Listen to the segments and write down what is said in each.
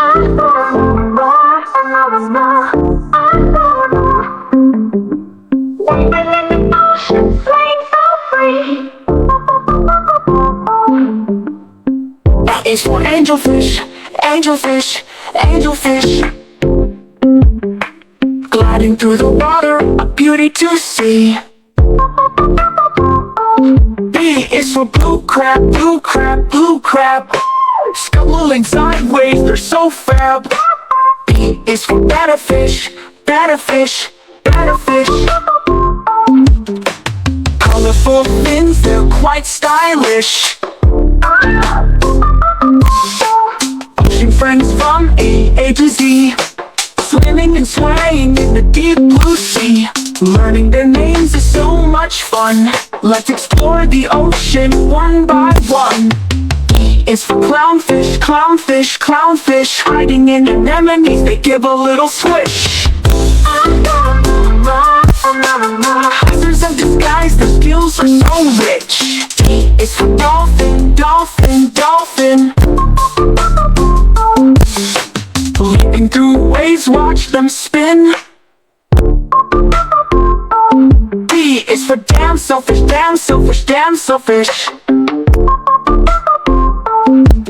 That is for angelfish, angelfish, angelfish. Gliding through the water, a beauty to see. B is for blue crab, blue crab, blue crab. Scuttling sideways, they're so fab. B is for bannerfish, bannerfish, bannerfish. Colorful fins, they're quite stylish. Ocean friends from A to Z, swimming and swaying in the deep blue sea. Learning their names is so much fun. Let's explore the ocean one by one. E is for clownfish, clownfish, clownfish. Hiding in anemones, they give a little swish. Masters of disguise, their skills are so rich. D is for dolphin, dolphin, dolphin. Leaping through waves, watch them spin. D is for damselfish, damselfish, damselfish.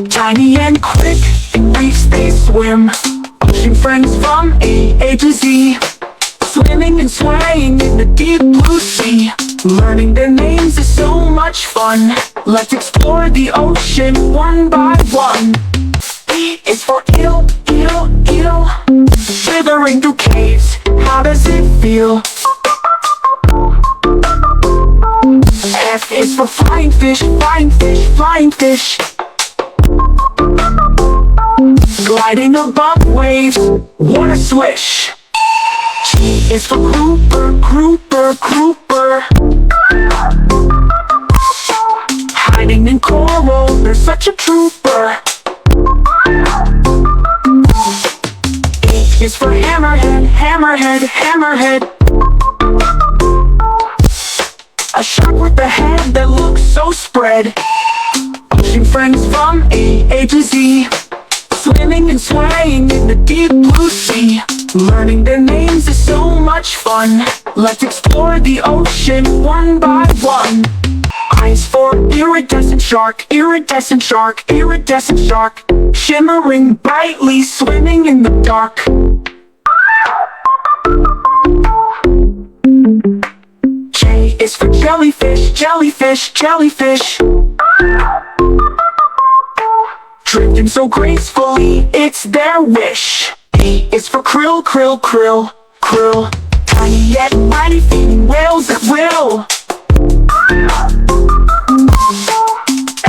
Tiny and quick, in reefs they swim. Ocean friends from A to Z, swimming and swaying in the deep blue sea. Learning their names is so much fun. Let's explore the ocean one by one. E is for eel, eel, eel. Slithering through caves, how does it feel? F is for flying fish, flying fish, flying fish. Gliding above waves, what a swish. G is for grouper, grouper, grouper. Hiding in coral, they're such a trooper. H is for hammerhead, hammerhead, hammerhead. A shark with a head that looks so spread. Ocean friends from A to Z, swimming and swaying in the deep blue sea. Learning their names is so much fun. Let's explore the ocean one by one. I is for iridescent shark, iridescent shark, iridescent shark. Shimmering brightly, swimming in the dark. J is for jellyfish, jellyfish, jellyfish. Drifting so gracefully, it's their wish. E is for krill, krill, krill, krill. Tiny yet mighty, feeding whales at will.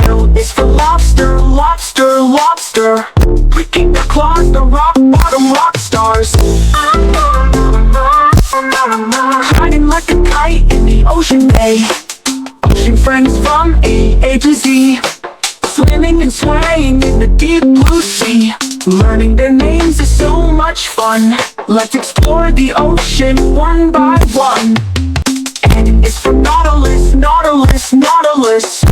L is for lobster, lobster, lobster. Pricking their claws, the rock bottom rock stars. Riding like a kite in the ocean bay. Ocean friends from A to Z, swimming and swaying in the deep blue sea. Learning their names is so much fun. Let's explore the ocean one by one. N is for nautilus, nautilus, nautilus.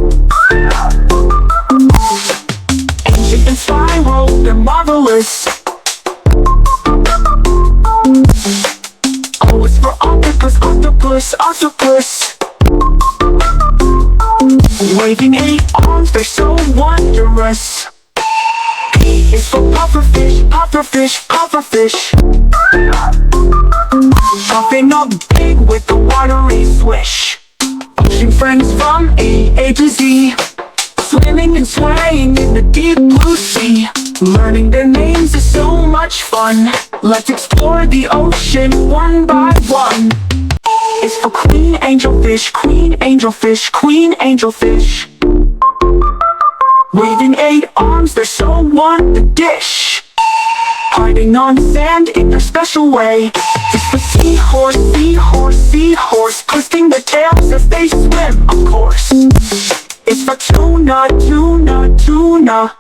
Ancient and spiral, they're marvelous. O is for octopus, octopus, octopus. Waving 8 arms, they're so wondrous. P is for pufferfish, pufferfish, pufferfish. Puffing up big with the watery swish. Ocean friends from A to Z, swimming and swaying in the deep blue sea. Learning their names is so much fun. Let's explore the ocean one by one. Is for queen angelfish, queen angelfish, queen angelfish. Waving 8 arms, they're so on the dish. Hiding on sand in their special way. Is for seahorse, seahorse, seahorse. Twisting their tails as they swim, of course. It's for tuna, tuna, tuna.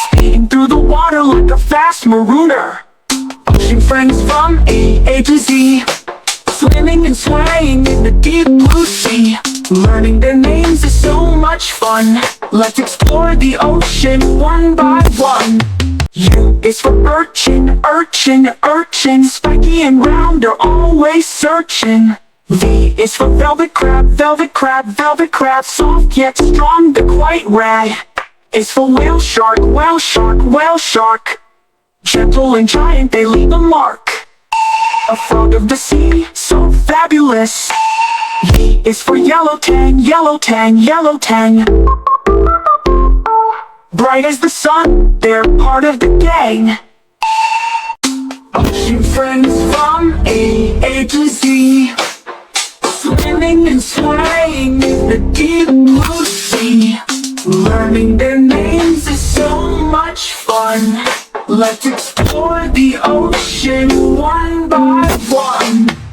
Speeding through the water like a fast marooner. Ocean friends from A to Z, swimming and swaying in the deep blue sea. Learning their names is so much fun. Let's explore the ocean one by one. U is for urchin, urchin, urchin. Spiky and round are always searching. V is for velvet crab, velvet crab, velvet crab. Soft yet strong, but quite rare. Is for whale shark, whale shark, whale shark. Gentle and giant, they leave a mark. A frog of the sea, so fabulous. Y is for yellow tang, yellow tang, yellow tang. Bright as the sun, they're part of the gang. Ocean friends from A to Z, swimming and swaying in the deep blue sea. Learning their names is so much fun. Let's explore the ocean one by one.